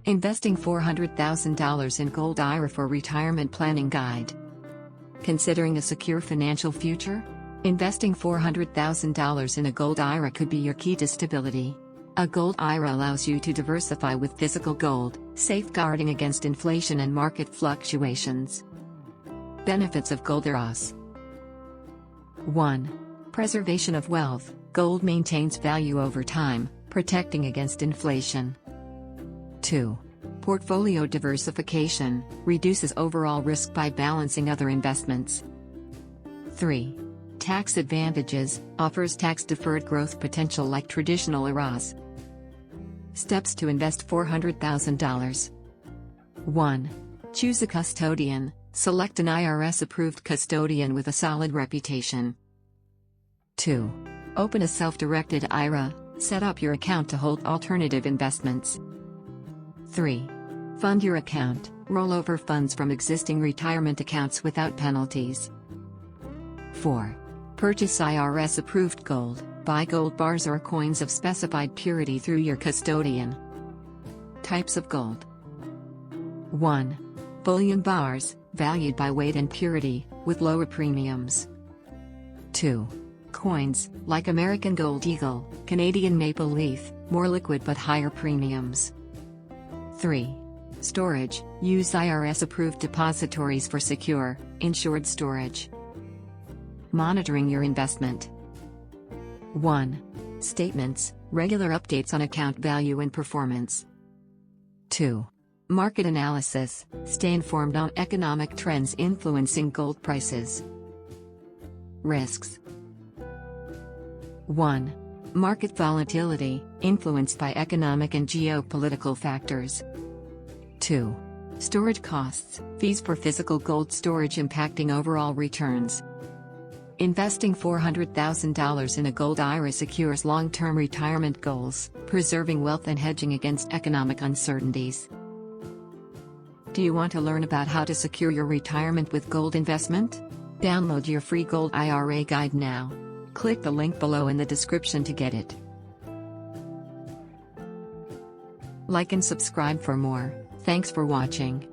Investing $400,000 in Gold IRA for Retirement Planning Guide. Considering a secure financial future? Investing $400,000 in a Gold IRA could be your key to stability. A Gold IRA allows you to diversify with physical gold, safeguarding against inflation and market fluctuations. Benefits of Gold IRAs. 1. Preservation of wealth. Gold maintains value over time, protecting against inflation. 2. Portfolio diversification, reduces overall risk by balancing other investments. 3. Tax advantages, offers tax-deferred growth potential like traditional IRAs. Steps to invest $400,000. 1. Choose a custodian, select an IRS-approved custodian with a solid reputation. 2. Open a self-directed IRA, set up your account to hold alternative investments. 3. Fund your account, roll over funds from existing retirement accounts without penalties. 4. Purchase IRS-approved gold, buy gold bars or coins of specified purity through your custodian. Types of gold. 1. Bullion bars, valued by weight and purity, with lower premiums. 2. Coins, like American Gold Eagle, Canadian Maple Leaf, more liquid but higher premiums. 3. Storage, use IRS-approved depositories for secure, insured storage. Monitoring your investment. 1. Statements, regular updates on account value and performance. 2. Market analysis, stay informed on economic trends influencing gold prices. Risks. 1. Market volatility, influenced by economic and geopolitical factors. 2. Storage costs, fees for physical gold storage impacting overall returns. Investing $400,000 in a Gold IRA secures long-term retirement goals, preserving wealth and hedging against economic uncertainties. Do you want to learn about how to secure your retirement with gold investment? Download your free Gold IRA guide now. Click the link below in the description to get it. Like and subscribe for more. Thanks for watching.